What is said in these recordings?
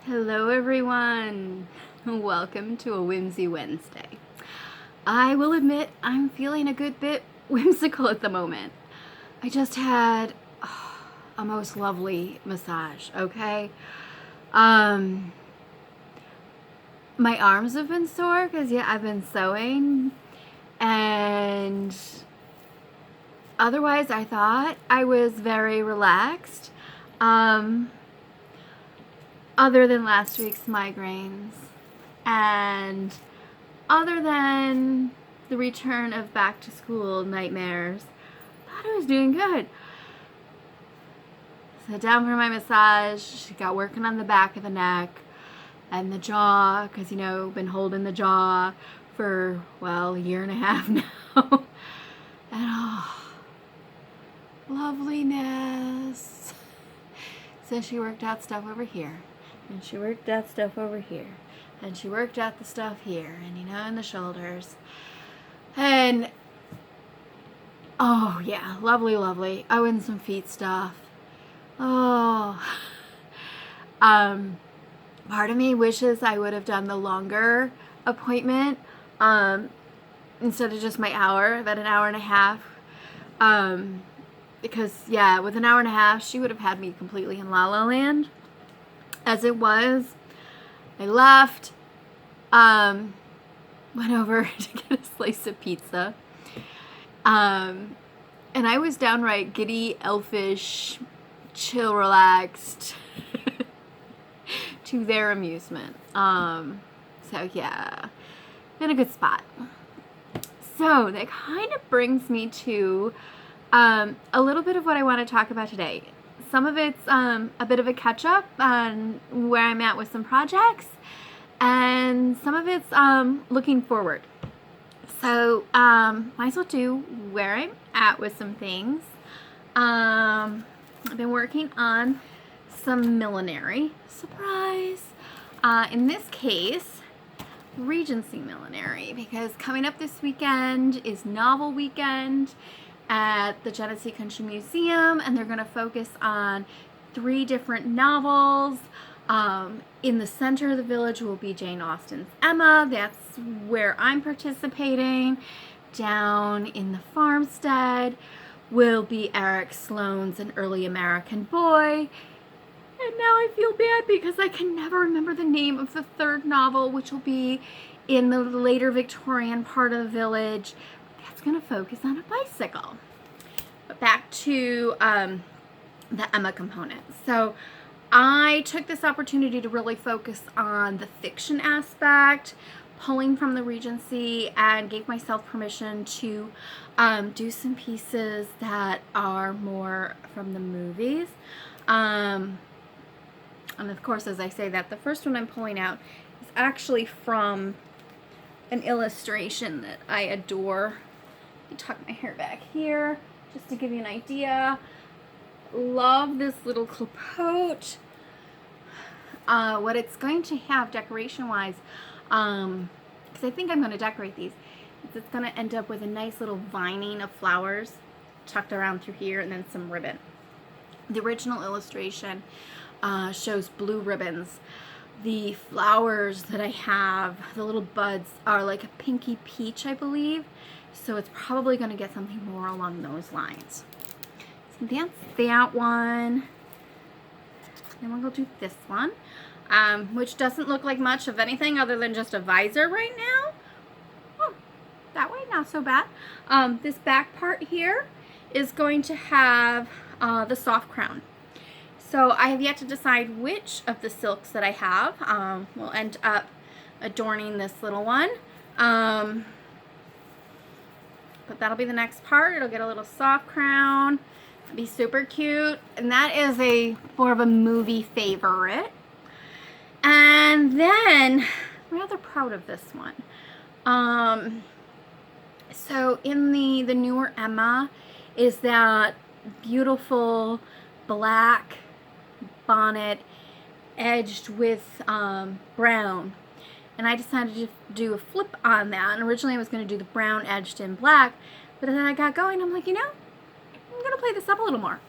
Hello everyone! Welcome to a Whimsy Wednesday. I will admit I'm feeling a good bit whimsical at the moment. I just had a most lovely massage, okay? My arms have been sore because I've been sewing, and otherwise I thought I was very relaxed. Other than last week's migraines, and other than the return of back to school nightmares, I thought I was doing good. Sat down for my massage, got working on the back of the neck and the jaw, because been holding the jaw for, well, a year and a half now. And loveliness. So she worked out stuff over here, and she worked out stuff over here, and she worked out the stuff here, and in the shoulders. And oh yeah, lovely. Oh, and some feet stuff. Oh. Part of me wishes I would have done the longer appointment instead of just my hour, about an hour and a half. Because with an hour and a half, she would have had me completely in La La Land. As it was, I left, went over to get a slice of pizza, and I was downright giddy, elfish, chill, relaxed, to their amusement. So yeah, in a good spot. So that kind of brings me to a little bit of what I want to talk about today. Some of it's a bit of a catch-up on where I'm at with some projects, and some of it's looking forward. So might as well do where I'm at with some things. I've been working on some millinery. Surprise! In this case, Regency millinery, because coming up this weekend is novel weekend at the Genesee Country Museum, and they're going to focus on 3 different novels. In the center of the village will be Jane Austen's Emma. That's where I'm participating. Down in the farmstead will be Eric Sloane's An Early American Boy. And now I feel bad because I can never remember the name of the 3rd novel, which will be in the later Victorian part of the village. That's going to focus on a bicycle. But back to the Emma component. So I took this opportunity to really focus on the fiction aspect, pulling from the Regency, and gave myself permission to do some pieces that are more from the movies. And of course, as I say that, the first one I'm pulling out is actually from an illustration that I adore. Let me tuck my hair back here just to give you an idea. Love this little capote. What it's going to have decoration-wise, because I think I'm going to decorate these, is it's going to end up with a nice little vining of flowers tucked around through here, and then some ribbon. The original illustration shows blue ribbons. The flowers that I have, the little buds, are like a pinky peach, I believe. So it's probably going to get something more along those lines. So that's that one. Then we'll go do this one, which doesn't look like much of anything other than just a visor right now. Oh, that way, not so bad. This back part here is going to have the soft crown. So I have yet to decide which of the silks that I have will end up adorning this little one. But that'll be the next part. It'll get a little soft crown. It'll be super cute. And that is more of a movie favorite. And then, I'm rather proud of this one. So in the newer Emma is that beautiful black bonnet edged with brown, and I decided to do a flip on that. And originally I was going to do the brown edged in black, but then I got going, I'm like, I'm going to play this up a little more.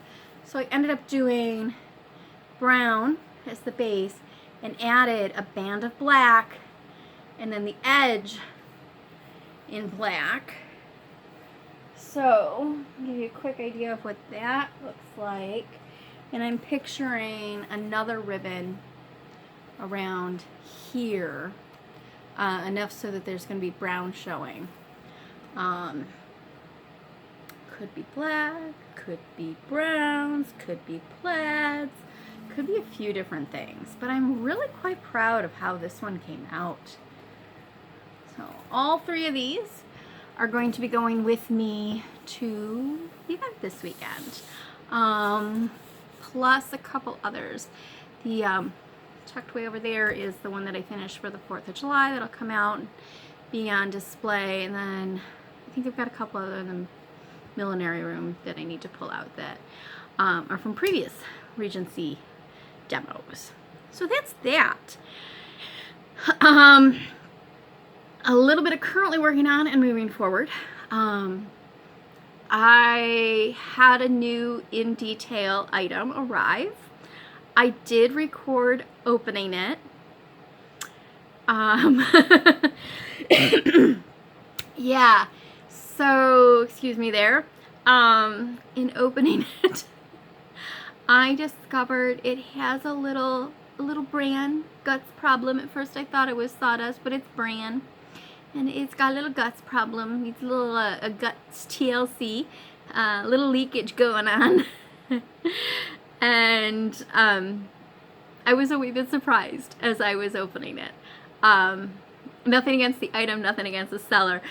So I ended up doing brown as the base, and added a band of black and then the edge in black. So, I'll give you a quick idea of what that looks like. And I'm picturing another ribbon around here, enough so that there's going to be brown showing. Could be black, could be browns, could be plaids, could be a few different things. But I'm really quite proud of how this one came out. So all 3 of these are going to be going with me to the event this weekend. Plus a couple others. The tucked way over there is the one that I finished for the 4th of July that'll come out and be on display. And then I think I've got a couple other in the millinery room that I need to pull out that are from previous Regency demos. So that's that. A little bit of currently working on and moving forward. I had a new in detail item arrive. I did record opening it. Yeah, so excuse me there. In opening it, I discovered it has a little bran guts problem. At first I thought it was sawdust, but it's bran. And it's got a little guts problem. It's a little guts TLC, little leakage going on. And I was a wee bit surprised as I was opening it. Nothing against the item, nothing against the seller.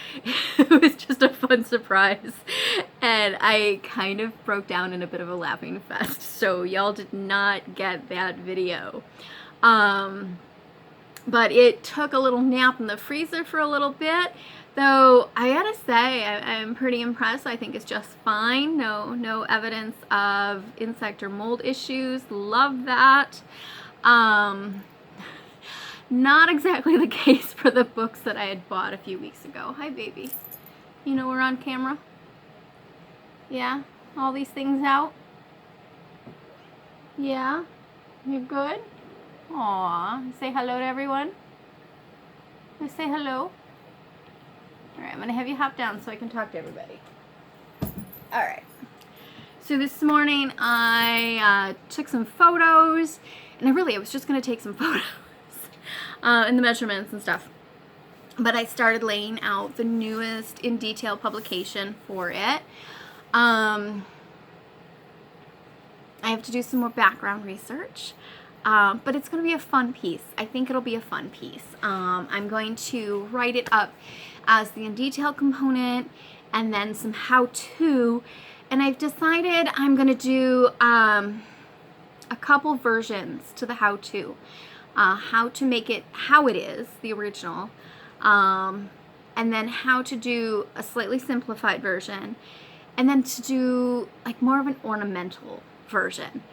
It was just a fun surprise. And I kind of broke down in a bit of a laughing fest. So y'all did not get that video. But it took a little nap in the freezer for a little bit, though I gotta say I'm pretty impressed. I think it's just fine. No evidence of insect or mold issues. Love that. Not exactly the case for the books that I had bought a few weeks ago. Hi, baby. You know we're on camera? Yeah? All these things out? Yeah? You good? Aw, say hello to everyone. Let's say hello. Alright, I'm going to have you hop down so I can talk to everybody. Alright. So this morning I took some photos, and I was just going to take some photos and the measurements and stuff. But I started laying out the newest in detail publication for it. I have to do some more background research. But it's going to be a fun piece. I think it'll be a fun piece. I'm going to write it up as the in detail component and then some how-to. And I've decided I'm going to do a couple versions to the how-to. How to make it how it is, the original. And then how to do a slightly simplified version. And then to do like more of an ornamental version.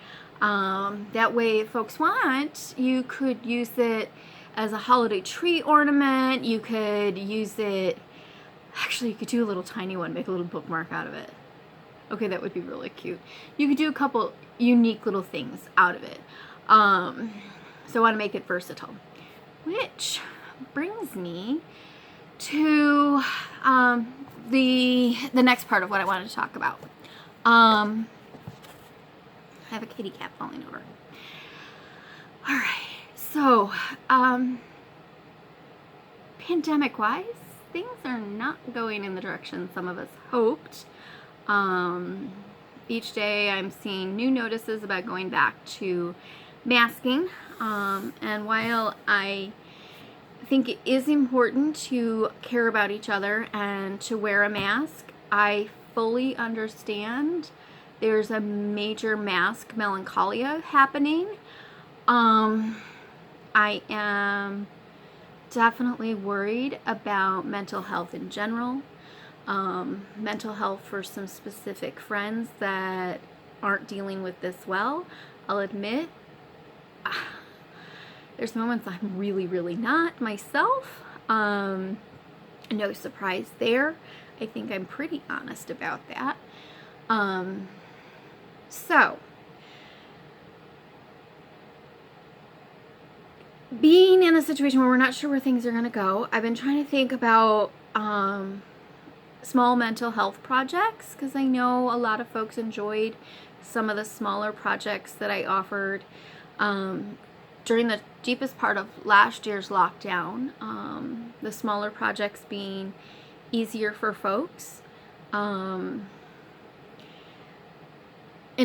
That way, if folks want, you could use it as a holiday tree ornament. You could use it, actually you could do a little tiny one, make a little bookmark out of it. Okay, that would be really cute. You could do a couple unique little things out of it. So I want to make it versatile. Which brings me to the next part of what I wanted to talk about. I have a kitty cat falling over. All right, so pandemic-wise, things are not going in the direction some of us hoped. Each day I'm seeing new notices about going back to masking, and while I think it is important to care about each other and to wear a mask, I fully understand there's a major mask melancholia happening. I am definitely worried about mental health in general. Mental health for some specific friends that aren't dealing with this well. I'll admit, there's moments I'm really not myself. No surprise there. I think I'm pretty honest about that. So, being in a situation where we're not sure where things are going to go, I've been trying to think about small mental health projects, because I know a lot of folks enjoyed some of the smaller projects that I offered during the deepest part of last year's lockdown. The smaller projects being easier for folks in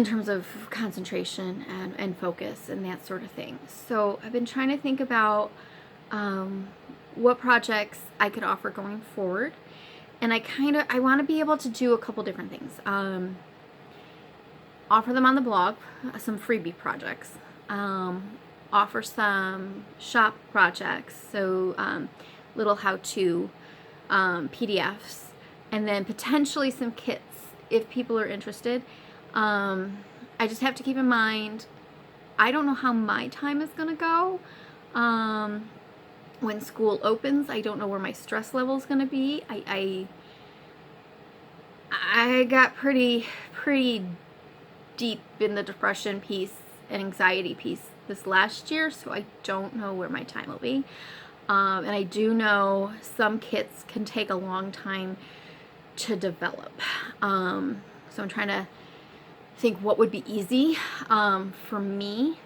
terms of concentration and focus and that sort of thing. So I've been trying to think about what projects I could offer going forward. And I want to be able to do a couple different things. Offer them on the blog, some freebie projects. Offer some shop projects, so little how-to PDFs, and then potentially some kits if people are interested. I just have to keep in mind, I don't know how my time is going to go. When school opens, I don't know where my stress level is going to be. I got pretty deep in the depression piece and anxiety piece this last year, so I don't know where my time will be. And I do know some kits can take a long time to develop. So I'm trying to think what would be easy for me.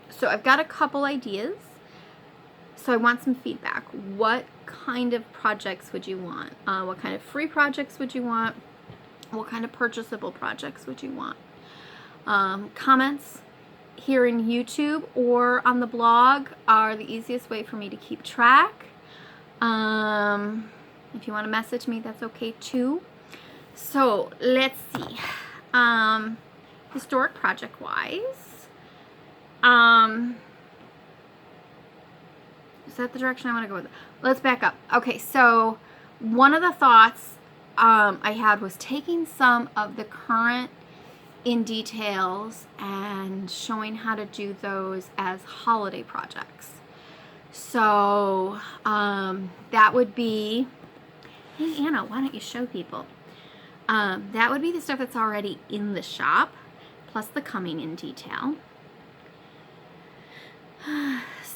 So I've got a couple ideas. So I want some feedback. What kind of projects would you want? What kind of free projects would you want? What kind of purchasable projects would you want? Comments here in YouTube or on the blog are the easiest way for me to keep track. If you want to message me, that's okay too. So let's see. Historic project wise, is that the direction I want to go with? Let's back up. Okay, so one of the thoughts I had was taking some of the current in details and showing how to do those as holiday projects. So that would be, hey Anna, why don't you show people? That would be the stuff that's already in the shop, plus the coming in detail.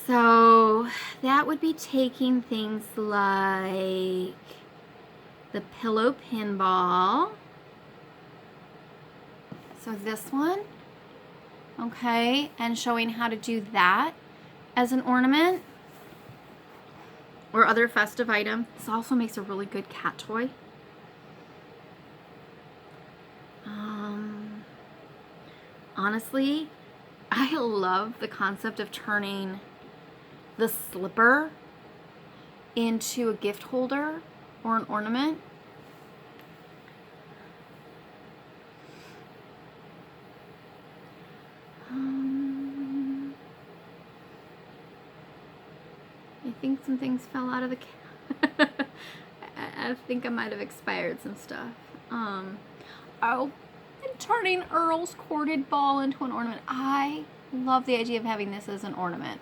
So that would be taking things like the pillow pinball. So this one, okay, and showing how to do that as an ornament or other festive item. This also makes a really good cat toy. Honestly, I love the concept of turning the slipper into a gift holder or an ornament. I think some things fell out of the I think I might have expired some stuff. Oh, and turning Earl's corded ball into an ornament. I love the idea of having this as an ornament.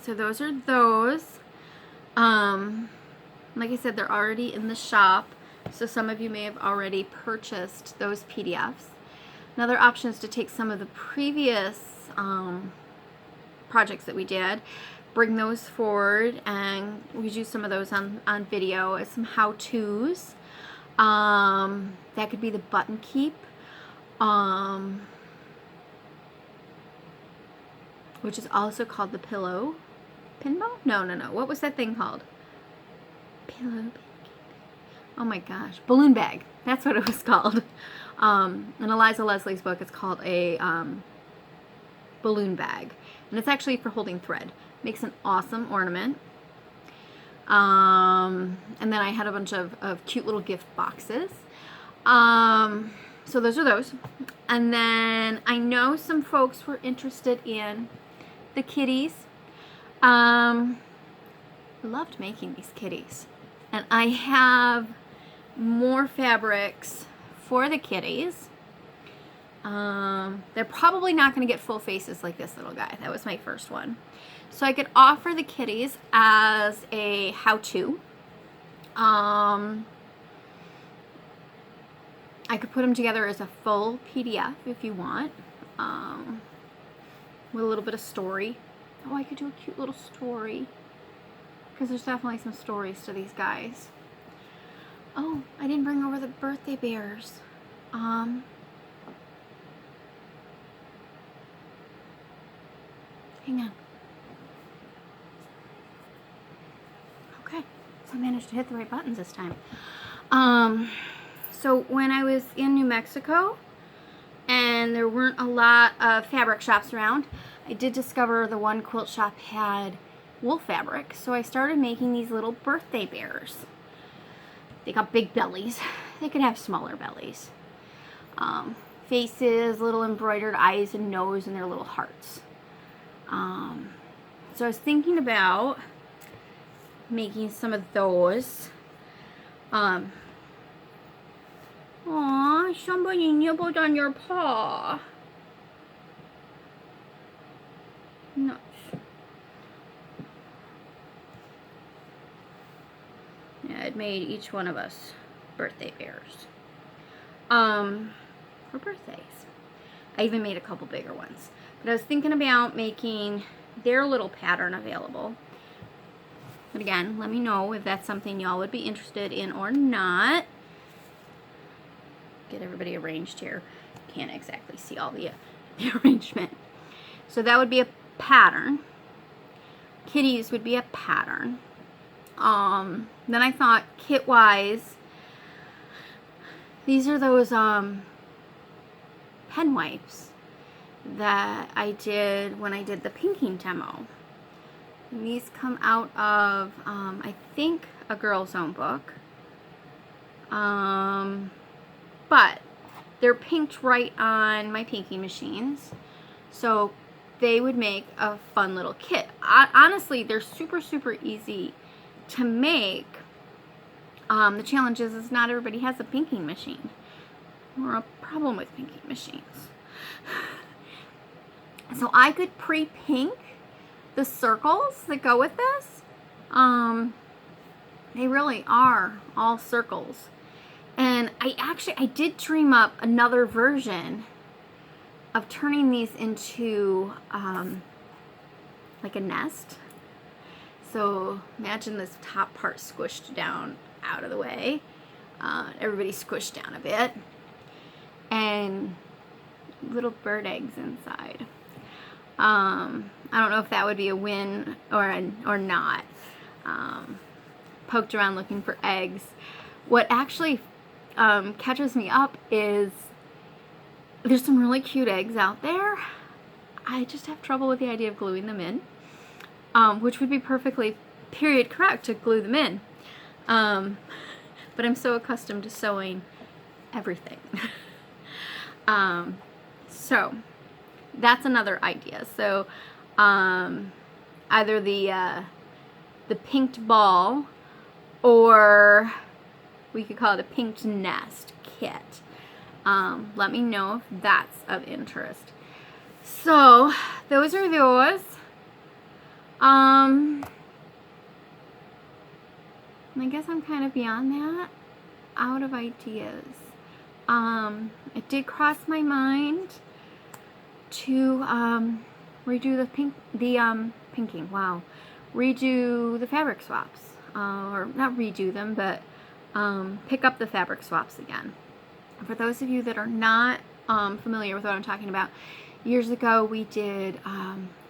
So those are those. Like I said, they're already in the shop, so some of you may have already purchased those PDFs. Another option is to take some of the previous projects that we did, bring those forward, and we do some of those on video as some how-tos. That could be the button keep, which is also called the pillow pinball? No. What was that thing called? Pillow. Oh my gosh. Balloon bag. That's what it was called. In Eliza Leslie's book, it's called a balloon bag. And it's actually for holding thread. Makes an awesome ornament. And then I had a bunch of cute little gift boxes. So those are those. And then I know some folks were interested in the kitties. Loved making these kitties. And I have more fabrics for the kitties. They're probably not going to get full faces like this little guy. That was my first one. So I could offer the kitties as a how-to. I could put them together as a full PDF if you want. with a little bit of story. Oh, I could do a cute little story, because there's definitely some stories to these guys. Oh, I didn't bring over the birthday bears. Hang on. Okay, so I managed to hit the right buttons this time. So when I was in New Mexico and there weren't a lot of fabric shops around, I did discover the one quilt shop had wool fabric, so I started making these little birthday bears. They got big bellies. They could have smaller bellies. Faces, little embroidered eyes and nose, and their little hearts. So I was thinking about making some of those. Aw, somebody nibbled on your paw. Nuts. Yeah, it made each one of us birthday bears. For birthdays. I even made a couple bigger ones. But I was thinking about making their little pattern available. But again, let me know if that's something y'all would be interested in or not. Get everybody arranged here. Can't exactly see all the arrangement. So that would be a pattern. Kitties would be a pattern. Then I thought kit-wise, these are those pen wipes that I did when I did the pinking demo. And these come out of, I think, a Girl's Own book. But they're pinked right on my pinking machines. So they would make a fun little kit. Honestly, they're super, super easy to make. The challenge is not everybody has a pinking machine, or a problem with pinking machines. So I could pre-pink the circles that go with this. They really are all circles. And I did dream up another version of turning these into like a nest. So imagine this top part squished down out of the way. Everybody squished down a bit. And little bird eggs inside. I don't know if that would be a win or not. Poked around looking for eggs. What actually catches me up is there's some really cute eggs out there. I just have trouble with the idea of gluing them in, which would be perfectly period correct to glue them in. But I'm so accustomed to sewing everything. So that's another idea. So either the pinked ball, or we could call it a pinked nest kit. Let me know if that's of interest. So those are those. I guess I'm kind of beyond that, out of ideas. It did cross my mind to redo the pinking. Wow, redo the fabric swaps, or not redo them, but pick up the fabric swaps again. For those of you that are not familiar with what I'm talking about, years ago we did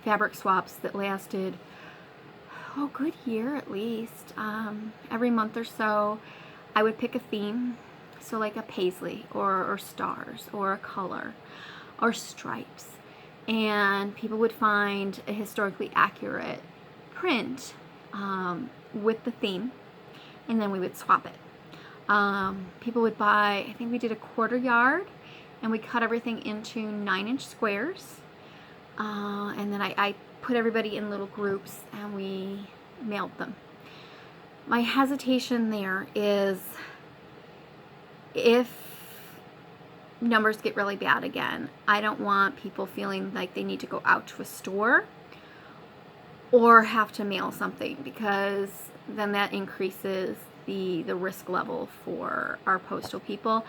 fabric swaps that lasted a good year at least. Every month or so I would pick a theme, so like a paisley or stars or a color or stripes, and people would find a historically accurate print with the theme, and then we would swap it. People would buy, I think we did a 1/4 yard, and we cut everything into 9-inch squares, and then I put everybody in little groups and we mailed them. My hesitation there is if numbers get really bad again, I don't want people feeling like they need to go out to a store or have to mail something, because then that increases the risk level for our postal people.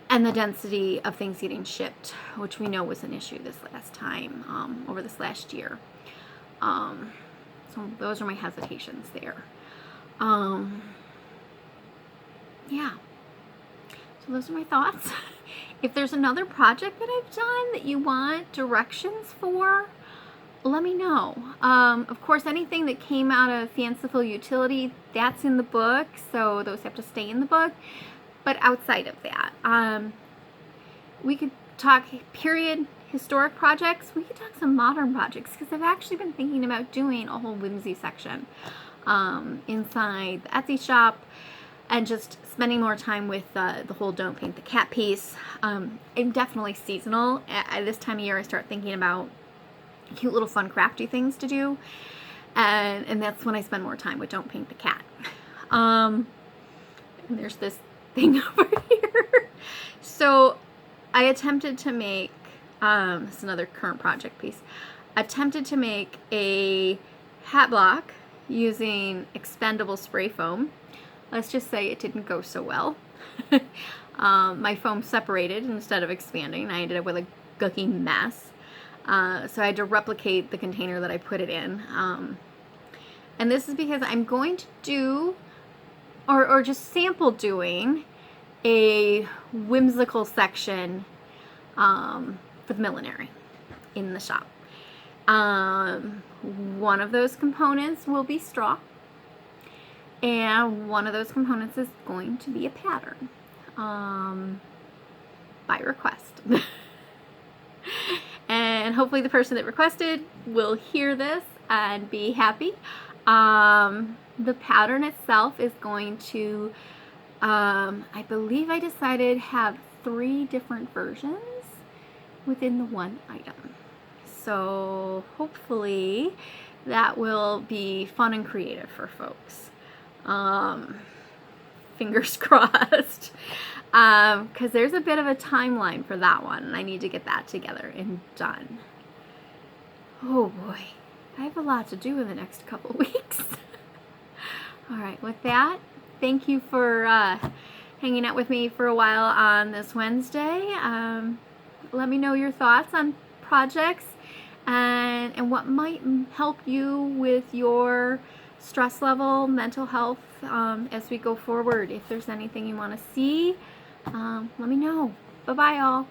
and the density of things getting shipped, which we know was an issue this last time, over this last year. So those are my hesitations there. Yeah. So those are my thoughts. If there's another project that I've done that you want directions for, let me know. Of course, anything that came out of Fanciful Utility, that's in the book, so those have to stay in the book. But outside of that, we could talk period historic projects. We could talk some modern projects, because I've actually been thinking about doing a whole Whimsy section inside the Etsy shop, and just spending more time with the whole Don't Paint the Cat piece. I'm definitely seasonal. At this time of year, I start thinking about cute little fun crafty things to do, and that's when I spend more time with Don't Paint the Cat. And there's this thing over here. So I attempted to make, this is another current project piece, attempted to make a hat block using expendable spray foam. Let's just say it didn't go so well. My foam separated instead of expanding. I ended up with a gooky mess. So I had to replicate the container that I put it in. And this is because I'm going to do, or just sample doing, a whimsical section for the millinery in the shop. One of those components will be straw, and one of those components is going to be a pattern, by request. And hopefully the person that requested will hear this and be happy. The pattern itself is going to, I believe I decided, have 3 different versions within the one item. So hopefully that will be fun and creative for folks. Fingers crossed. Because there's a bit of a timeline for that one, and I need to get that together and done. Oh boy, I have a lot to do in the next couple weeks. All right, with that, thank you for hanging out with me for a while on this Wednesday. Let me know your thoughts on projects and what might help you with your stress level, mental health, as we go forward. If there's anything you want to see, let me know. Bye-bye, all.